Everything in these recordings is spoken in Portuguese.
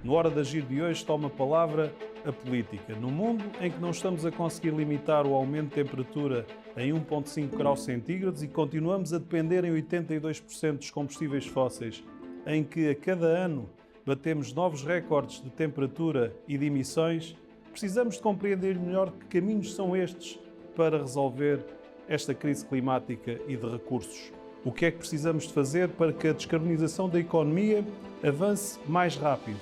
No Hora de Agir de hoje toma a palavra a política. No mundo em que não estamos a conseguir limitar o aumento de temperatura em 1,5 graus centígrados e continuamos a depender em 82% dos combustíveis fósseis, em que a cada ano batemos novos recordes de temperatura e de emissões, precisamos de compreender melhor que caminhos são estes para resolver esta crise climática e de recursos. O que é que precisamos de fazer para que a descarbonização da economia avance mais rápido?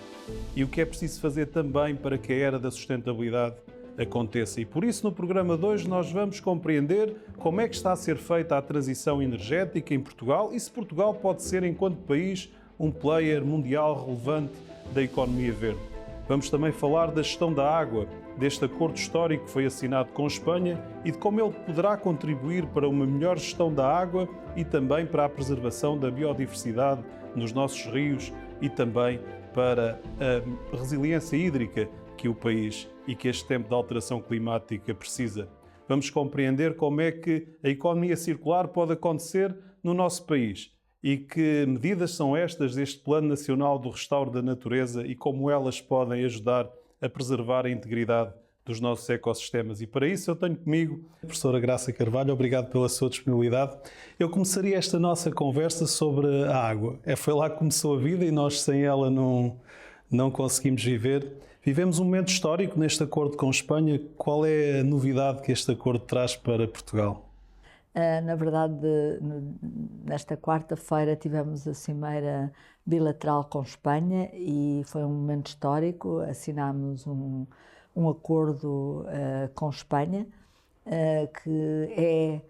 E o que é preciso fazer também para que a era da sustentabilidade aconteça? E por isso, no programa de hoje, nós vamos compreender como é que está a ser feita a transição energética em Portugal e se Portugal pode ser, enquanto país, um player mundial relevante da economia verde. Vamos também falar da gestão da água, deste acordo histórico que foi assinado com a Espanha e de como ele poderá contribuir para uma melhor gestão da água e também para a preservação da biodiversidade nos nossos rios e também para a resiliência hídrica que o país e que este tempo de alteração climática precisa. Vamos compreender como é que a economia circular pode acontecer no nosso país e que medidas são estas deste Plano Nacional do Restauro da Natureza e como elas podem ajudar a preservar a integridade dos nossos ecossistemas. E para isso eu tenho comigo a professora Graça Carvalho. Obrigado pela sua disponibilidade. Eu começaria esta nossa conversa sobre a água. Foi lá que começou a vida e nós sem ela não conseguimos viver. Vivemos um momento histórico neste acordo com a Espanha. Qual é a novidade que este acordo traz para Portugal? Na verdade, nesta quarta-feira tivemos a cimeira bilateral com Espanha e foi um momento histórico. Assinámos um acordo com Espanha que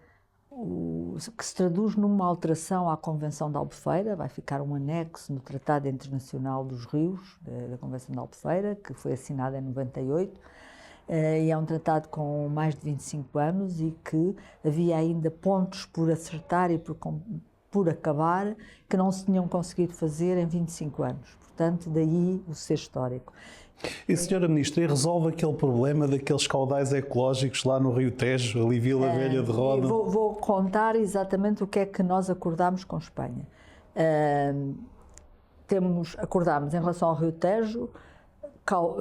se traduz numa alteração à Convenção da Albufeira. Vai ficar um anexo no Tratado Internacional dos Rios, da Convenção da Albufeira, que foi assinada em 98. E é um tratado com mais de 25 anos e que havia ainda pontos por acertar e por acabar que não se tinham conseguido fazer em 25 anos. Portanto, daí o ser histórico. E, Sra. Ministra, resolve aquele problema daqueles caudais ecológicos lá no Rio Tejo, ali Vila Velha de Roda? Vou contar exatamente o que é que nós acordámos com Espanha. Acordámos em relação ao Rio Tejo,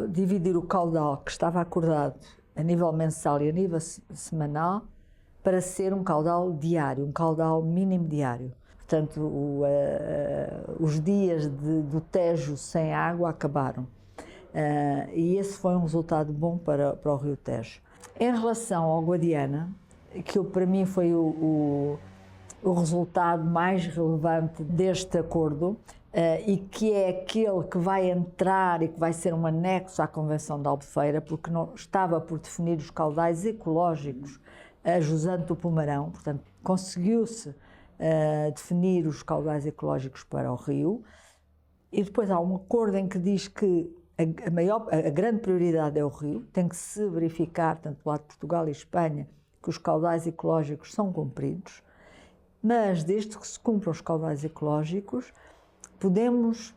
dividir o caudal que estava acordado a nível mensal e a nível semanal para ser um caudal diário, um caudal mínimo diário. Portanto, os dias do Tejo sem água acabaram. E esse foi um resultado bom para o Rio Tejo. Em relação ao Guadiana, que para mim foi o resultado mais relevante deste acordo, e que é aquele que vai entrar e que vai ser um anexo à Convenção da Albufeira, porque não estava por definir os caudais ecológicos a jusante do Pomarão. Portanto, conseguiu-se definir os ecológicos para o rio, e depois há um acordo em que diz que a grande prioridade é o rio. Tem que se verificar, tanto do lado de Portugal e Espanha, que os caudais ecológicos são cumpridos, mas desde que se cumpram os caudais ecológicos,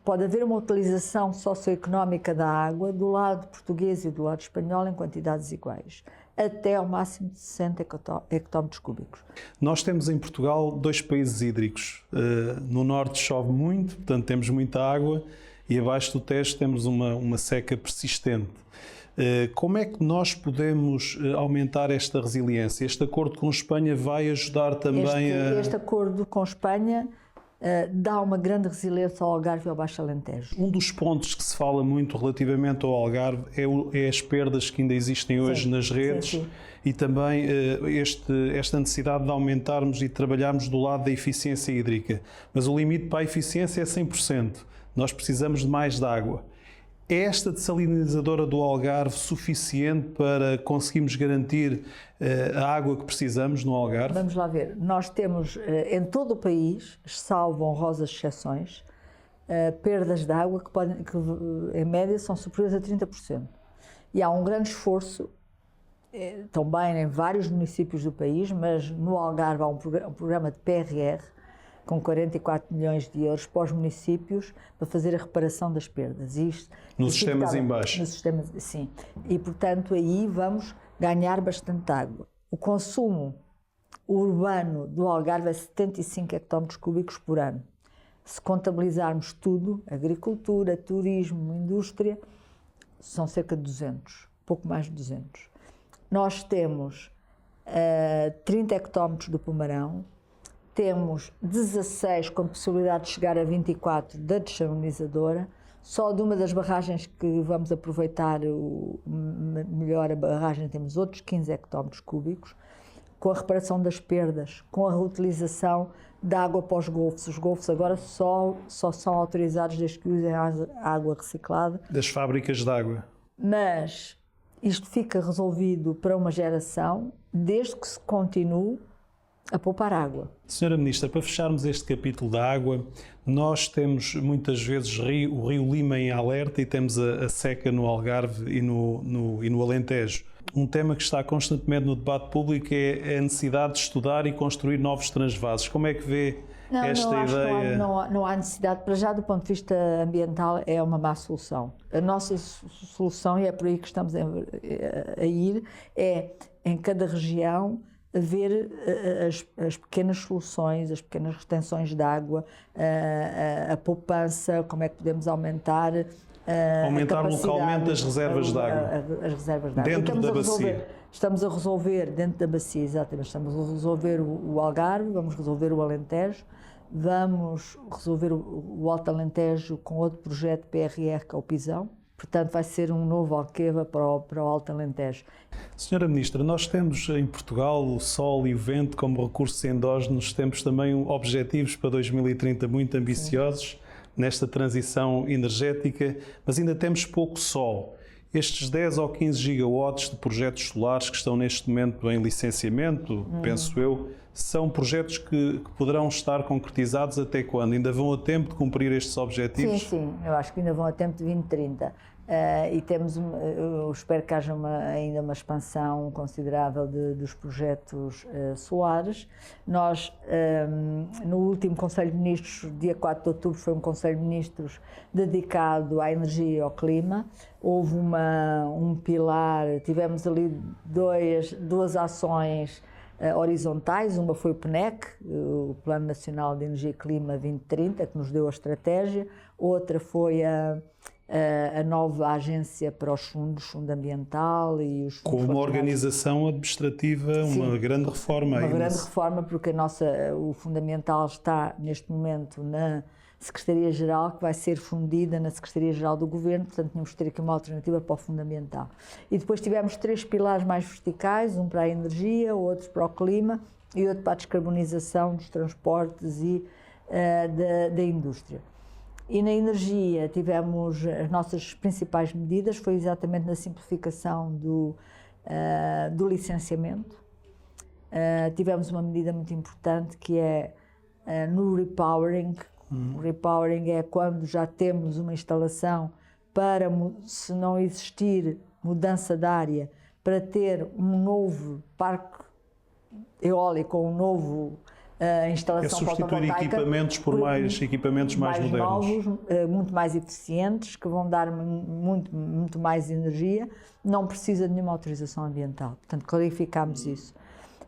pode haver uma utilização socioeconómica da água do lado português e do lado espanhol em quantidades iguais, até ao máximo de 60 hectómetros cúbicos. Nós temos em Portugal dois países hídricos. No norte chove muito, portanto temos muita água, e abaixo do Tejo temos uma seca persistente. Como é que nós podemos aumentar esta resiliência? Este acordo com a Espanha vai ajudar também Este acordo com a Espanha dá uma grande resiliência ao Algarve e ao Baixo Alentejo. Um dos pontos que se fala muito relativamente ao Algarve é as perdas que ainda existem hoje nas redes. Sim. E também esta necessidade de aumentarmos e trabalharmos do lado da eficiência hídrica. Mas o limite para a eficiência é 100%. Nós precisamos de mais de água. É esta dessalinizadora do Algarve suficiente para conseguirmos garantir a água que precisamos no Algarve? Vamos lá ver. Nós temos em todo o país, salvo honrosas exceções, perdas de água que em média são superiores a 30%. E há um grande esforço, também em vários municípios do país, mas no Algarve há um programa de PRR, com 44 milhões de euros para os municípios para fazer a reparação das perdas. Nos sistemas em baixo. Nos sistemas, sim. E, portanto, aí vamos ganhar bastante água. O consumo urbano do Algarve é 75 hectómetros cúbicos por ano. Se contabilizarmos tudo, agricultura, turismo, indústria, são cerca de 200, pouco mais de 200. Nós temos 30 hectómetros do Pomarão, temos 16 com possibilidade de chegar a 24 da dessalinisadora. Só de uma das barragens que vamos aproveitar melhor a barragem temos outros 15 hectómetros cúbicos, com a reparação das perdas, com a reutilização da água para os golfos. Os golfos agora só são autorizados desde que usem água reciclada. Das fábricas de água. Mas isto fica resolvido para uma geração, desde que se continue a poupar água. Senhora Ministra, para fecharmos este capítulo da água, nós temos muitas vezes o Rio Lima em alerta e temos a seca no Algarve e no Alentejo. Um tema que está constantemente no debate público é a necessidade de estudar e construir novos transvases. Como é que vê esta ideia? Não há necessidade. Para já, do ponto de vista ambiental, é uma má solução. A nossa solução, e é por aí que estamos a ir, é em cada região ver as pequenas soluções, as pequenas retenções de água, a poupança, como é que podemos aumentar localmente as reservas de água. As reservas de água. Dentro da bacia. Estamos a resolver, dentro da bacia, exatamente, estamos a resolver o Algarve, vamos resolver o Alentejo, vamos resolver o Alto Alentejo com outro projeto PRR, que é o Pisão. Portanto, vai ser um novo Alqueva para o Alto Alentejo. Senhora Ministra, nós temos em Portugal o sol e o vento como recursos endógenos, temos também objetivos para 2030 muito ambiciosos. Sim. Nesta transição energética, mas ainda temos pouco sol. Estes 10 ou 15 gigawatts de projetos solares que estão neste momento em licenciamento, penso eu, são projetos que poderão estar concretizados até quando? Ainda vão a tempo de cumprir estes objetivos? Sim, eu acho que ainda vão a tempo de 2030. E temos, eu espero que haja ainda uma expansão considerável dos projetos solares. Nós, no último Conselho de Ministros, dia 4 de outubro, foi um Conselho de Ministros dedicado à energia e ao clima. Houve um pilar, tivemos ali duas ações horizontais, uma foi o PNEC, o Plano Nacional de Energia e Clima 2030, que nos deu a estratégia, outra foi a nova agência para os fundos, Fundo Ambiental e os fundos... Com uma organização administrativa, Sim, uma grande reforma. Uma grande reforma, porque o Fundo Ambiental está neste momento na Secretaria-Geral, que vai ser fundida na Secretaria-Geral do Governo, portanto tínhamos que ter aqui uma alternativa para o Fundo Ambiental. E depois tivemos 3 pilares mais verticais, um para a energia, outro para o clima e outro para a descarbonização dos transportes e da indústria. E na energia tivemos as nossas principais medidas, foi exatamente na simplificação do licenciamento. Tivemos uma medida muito importante que é no repowering. O repowering é quando já temos uma instalação para, se não existir mudança de área, para ter um novo parque eólico ou um novo instalação fotovoltaica. É substituir equipamentos por equipamentos mais modernos. Novos, muito mais eficientes, que vão dar muito mais energia, não precisa de nenhuma autorização ambiental. Portanto, clarificámos isso.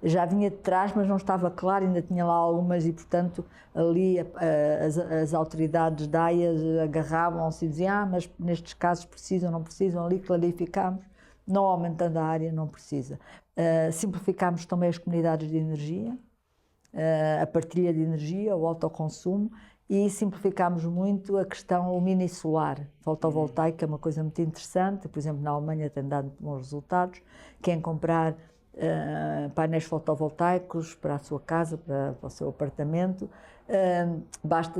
Já vinha de trás, mas não estava claro, ainda tinha lá algumas e, portanto, ali as autoridades da AIA agarravam-se e diziam mas nestes casos precisam, não precisam, ali clarificámos, não aumentando a área, não precisa. Simplificámos também as comunidades de energia, a partilha de energia, o autoconsumo, e simplificámos muito a questão, o mini solar, fotovoltaico, é uma coisa muito interessante, por exemplo, na Alemanha tem dado bons resultados, quem comprar painéis fotovoltaicos para a sua casa, para o seu apartamento, basta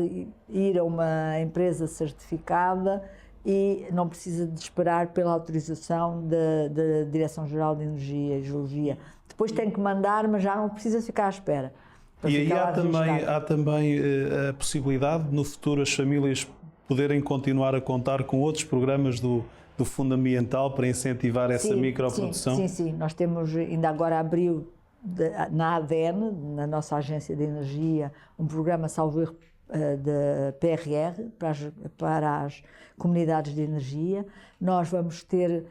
ir a uma empresa certificada e não precisa de esperar pela autorização da Direção-Geral de Energia e Geologia. Depois tem que mandar, mas já não precisa ficar à espera. E aí há também a possibilidade de, no futuro, as famílias poderem continuar a contar com outros programas do Fundo Ambiental para incentivar essa microprodução? Sim. Nós temos, ainda agora abriu na ADN, na nossa Agência de Energia, um programa, salvo erro, de PRR para as comunidades de energia. Nós vamos ter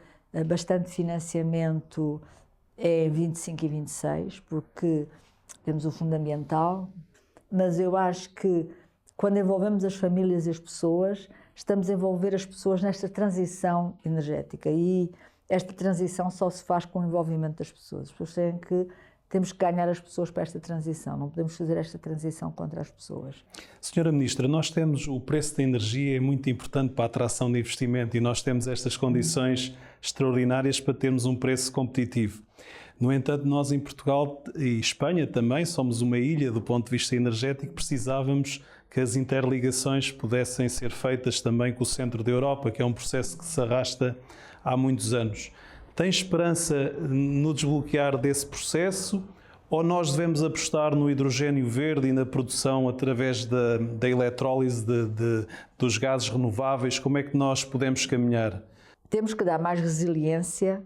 bastante financiamento em 25 e 26, porque temos o Fundo Ambiental, mas eu acho que quando envolvemos as famílias e as pessoas, estamos a envolver as pessoas nesta transição energética e esta transição só se faz com o envolvimento das pessoas. As pessoas temos que ganhar as pessoas para esta transição, não podemos fazer esta transição contra as pessoas. Senhora Ministra, nós temos o preço da energia é muito importante para a atração de investimento e nós temos estas condições extraordinárias para termos um preço competitivo. No entanto, nós em Portugal e Espanha também somos uma ilha do ponto de vista energético, precisávamos que as interligações pudessem ser feitas também com o centro da Europa, que é um processo que se arrasta há muitos anos. Tem esperança no desbloquear desse processo ou nós devemos apostar no hidrogênio verde e na produção através da eletrólise dos gases renováveis? Como é que nós podemos caminhar? Temos que dar mais resiliência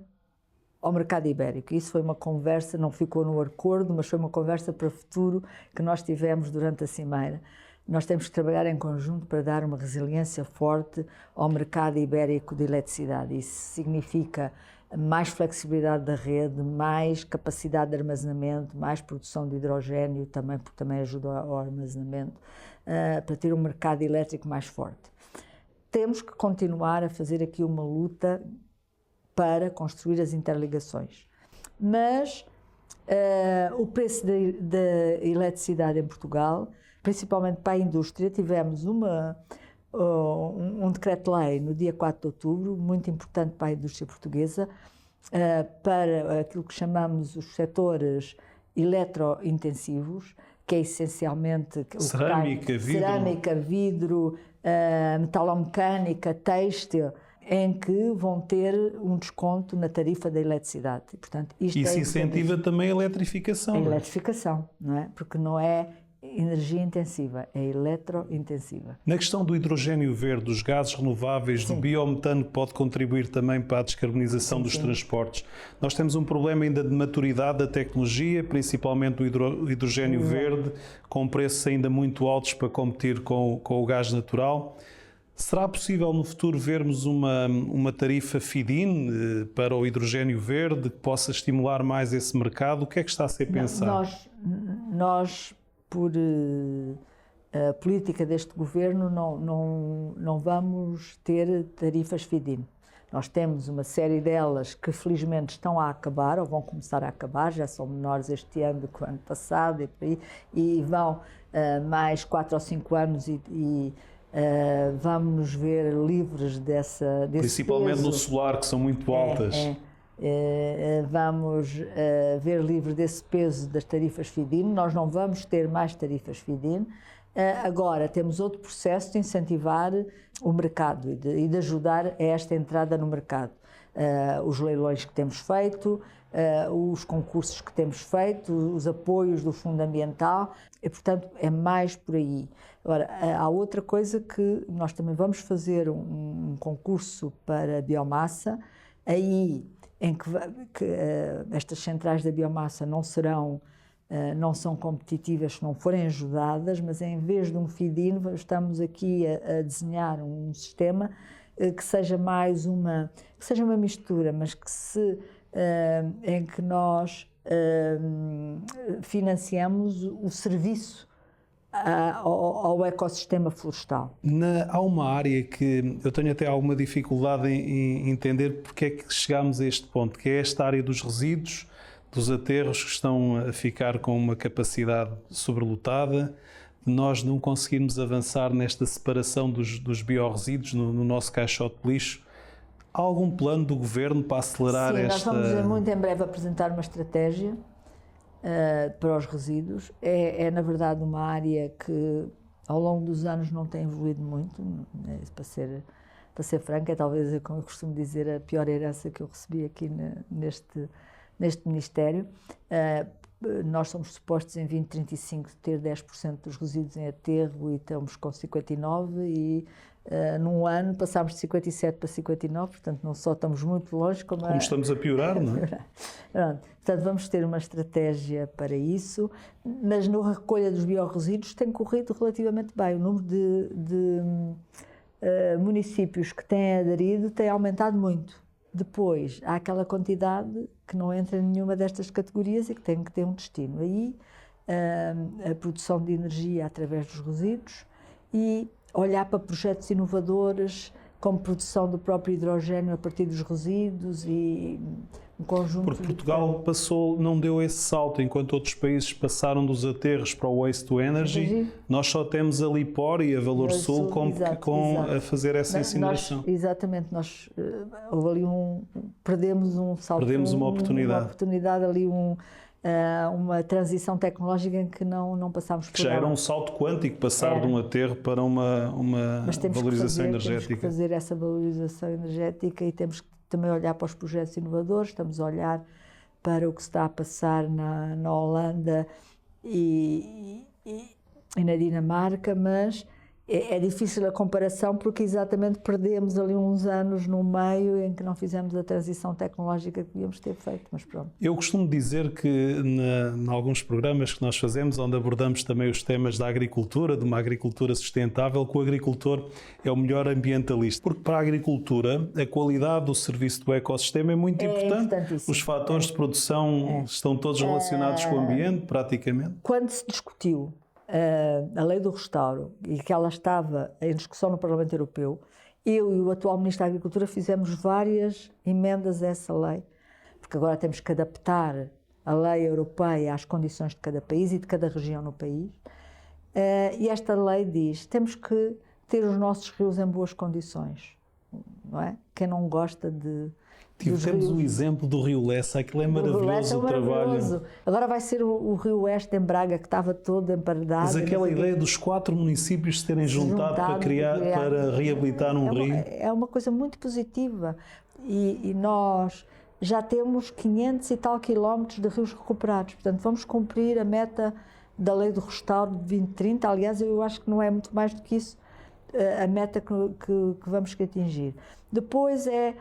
ao mercado ibérico. Isso foi uma conversa, não ficou no acordo, mas foi uma conversa para o futuro que nós tivemos durante a Cimeira. Nós temos que trabalhar em conjunto para dar uma resiliência forte ao mercado ibérico de eletricidade. Isso significa mais flexibilidade da rede, mais capacidade de armazenamento, mais produção de hidrogênio, também, porque também ajuda ao armazenamento, para ter um mercado elétrico mais forte. Temos que continuar a fazer aqui uma luta para construir as interligações. Mas o preço da eletricidade em Portugal, principalmente para a indústria, tivemos um decreto-lei no dia 4 de outubro, muito importante para a indústria portuguesa, para aquilo que chamamos os setores eletrointensivos, que é essencialmente cerâmica, vidro, metalomecânica, têxtil, em que vão ter um desconto na tarifa da eletricidade. E, portanto, isso incentiva também a eletrificação. A eletrificação, não é? Porque não é energia intensiva, é eletrointensiva. Na questão do hidrogênio verde, dos gases renováveis, do biometano, que pode contribuir também para a descarbonização dos transportes, nós temos um problema ainda de maturidade da tecnologia, principalmente o hidrogênio verde, com preços ainda muito altos para competir com o gás natural. Será possível no futuro vermos uma tarifa feed-in para o hidrogênio verde que possa estimular mais esse mercado? O que é que está a ser pensado? Nós por a política deste governo, não vamos ter tarifas feed-in. Nós temos uma série delas que felizmente estão a acabar, ou vão começar a acabar, já são menores este ano do que o ano passado, e vão mais 4 ou 5 anos e vamos nos ver livres desse Principalmente peso. No solar, que são muito altas. Vamos ver livre desse peso das tarifas feed-in. Nós não vamos ter mais tarifas feed-in. Agora, temos outro processo de incentivar o mercado e de ajudar a esta entrada no mercado. Os leilões que temos feito, os concursos que temos feito, os apoios do Fundo Ambiental, e, portanto, é mais por aí. Agora, há outra coisa que nós também vamos fazer um concurso para biomassa, aí em que estas centrais da biomassa não são competitivas se não forem ajudadas, mas em vez de um feed-in, estamos aqui a desenhar um sistema que seja mais uma mistura, mas em que nós financiamos o serviço ao ecossistema florestal. Há uma área que eu tenho até alguma dificuldade em entender porque é que chegámos a este ponto, que é esta área dos resíduos, dos aterros que estão a ficar com uma capacidade sobrelotada, de nós não conseguirmos avançar nesta separação dos biorresíduos no nosso caixote de lixo. Há algum plano do Governo para acelerar esta... Sim, nós vamos muito em breve apresentar uma estratégia para os resíduos. É na verdade uma área que ao longo dos anos não tem evoluído muito, para ser franca, é talvez, como eu costumo dizer, a pior herança que eu recebi aqui neste Ministério. Nós somos supostos em 2035 ter 10% dos resíduos em aterro e estamos com 59% e num ano passámos de 57 para 59, portanto não só estamos muito longe como estamos a piorar, não é? Portanto, vamos ter uma estratégia para isso, mas na recolha dos biorresíduos tem corrido relativamente bem. O número de municípios que têm aderido tem aumentado muito. Depois, há aquela quantidade que não entra em nenhuma destas categorias e que tem que ter um destino. Aí, a produção de energia através dos resíduos e olhar para projetos inovadores, como produção do próprio hidrogênio a partir dos resíduos e um conjunto... Porque Portugal não deu esse salto, enquanto outros países passaram dos aterros para o Waste to Energy, nós só temos a Lipor e a Valor Sul a fazer essa incineração. Exatamente, houve ali perdemos um salto, perdemos uma oportunidade ali, uma transição tecnológica em que não passámos por ela. Já era um salto quântico passar de um aterro para uma valorização energética. Temos que fazer essa valorização energética e temos que também olhar para os projetos inovadores, estamos a olhar para o que se está a passar na Holanda e na Dinamarca, mas é difícil a comparação porque exatamente perdemos ali uns anos no meio em que não fizemos a transição tecnológica que devíamos ter feito, mas pronto. Eu costumo dizer que em alguns programas que nós fazemos, onde abordamos também os temas da agricultura, de uma agricultura sustentável, que o agricultor é o melhor ambientalista, porque para a agricultura a qualidade do serviço do ecossistema é muito importante. Os fatores de produção estão todos relacionados com o ambiente, praticamente. Quando se discutiu a lei do restauro e que ela estava em discussão no Parlamento Europeu, eu e o atual Ministro da Agricultura fizemos várias emendas a essa lei, porque agora temos que adaptar a lei europeia às condições de cada país e de cada região no país, e esta lei diz, temos que ter os nossos rios em boas condições, não é? Quem não gosta de... Tivemos o exemplo do Rio Lessa, aquilo é maravilhoso o trabalho. Agora vai ser o Rio Oeste em Braga, que estava todo emparedado. Mas aquela ideia dos 4 municípios se terem juntado para reabilitar um rio. É uma coisa muito positiva e nós já temos 500 e tal quilómetros de rios recuperados, portanto vamos cumprir a meta da lei do restauro de 2030, aliás eu acho que não é muito mais do que isso, a meta que vamos atingir. Depois é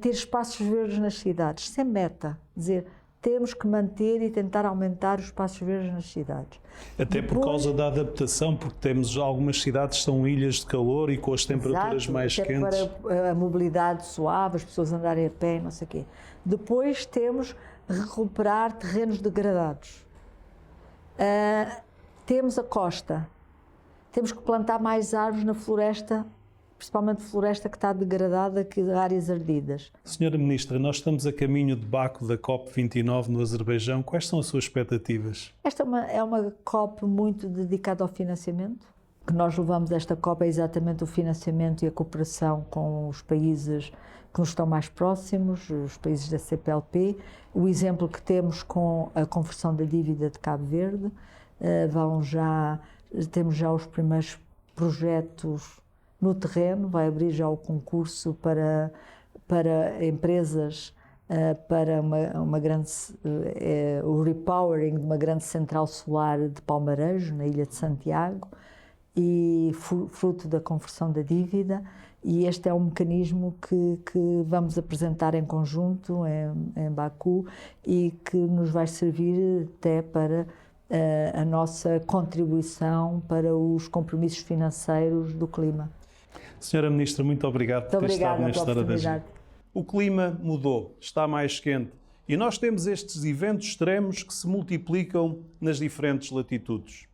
ter espaços verdes nas cidades, sem meta, dizer, temos que manter e tentar aumentar os espaços verdes nas cidades. Até por causa da adaptação, porque temos algumas cidades que são ilhas de calor e com as temperaturas mais quentes. Para a mobilidade suave, as pessoas andarem a pé, não sei o quê. Depois temos recuperar terrenos degradados. Temos a costa. Temos que plantar mais árvores na floresta, principalmente floresta que está degradada, que áreas ardidas. Senhora Ministra, nós estamos a caminho de Baku da COP29 no Azerbaijão. Quais são as suas expectativas? Esta é uma COP muito dedicada ao financiamento. O que nós levamos esta COP é exatamente o financiamento e a cooperação com os países que nos estão mais próximos, os países da CPLP. O exemplo que temos com a conversão da dívida de Cabo Verde, temos já os primeiros projetos no terreno, vai abrir já o concurso para empresas, para o repowering de uma grande central solar de Palmarejo, na Ilha de Santiago, e fruto da conversão da dívida. E este é um mecanismo que vamos apresentar em conjunto em Baku e que nos vai servir até para a nossa contribuição para os compromissos financeiros do clima. Senhora Ministra, muito obrigado por ter estado nesta hora da gente. O clima mudou, está mais quente e nós temos estes eventos extremos que se multiplicam nas diferentes latitudes.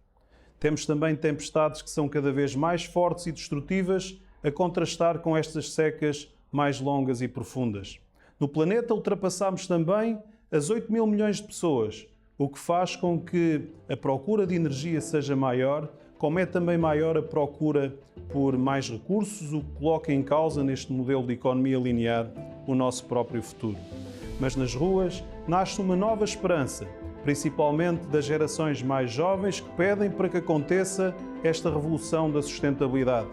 Temos também tempestades que são cada vez mais fortes e destrutivas, a contrastar com estas secas mais longas e profundas. No planeta ultrapassamos também as 8 mil milhões de pessoas, o que faz com que a procura de energia seja maior, como é também maior a procura por mais recursos, o que coloca em causa neste modelo de economia linear o nosso próprio futuro. Mas nas ruas nasce uma nova esperança, principalmente das gerações mais jovens que pedem para que aconteça esta revolução da sustentabilidade.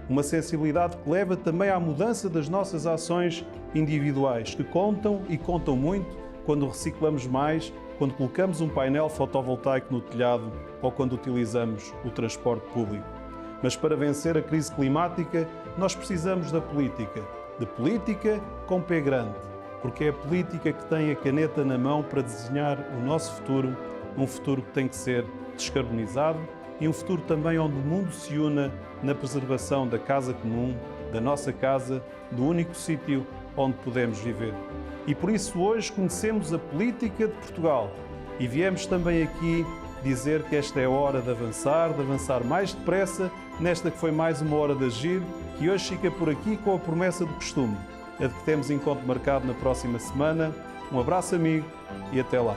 Uma sensibilidade que leva também à mudança das nossas ações individuais, que contam e contam muito quando reciclamos mais, quando colocamos um painel fotovoltaico no telhado ou quando utilizamos o transporte público. Mas para vencer a crise climática, nós precisamos da política. De política com P grande, porque é a política que tem a caneta na mão para desenhar o nosso futuro, um futuro que tem que ser descarbonizado e um futuro também onde o mundo se una na preservação da casa comum, da nossa casa, do único sítio onde podemos viver. E por isso hoje conhecemos a política de Portugal e viemos também aqui dizer que esta é a hora de avançar mais depressa, nesta que foi mais uma hora de agir, que hoje fica por aqui com a promessa do costume, a de que temos encontro marcado na próxima semana. Um abraço amigo e até lá.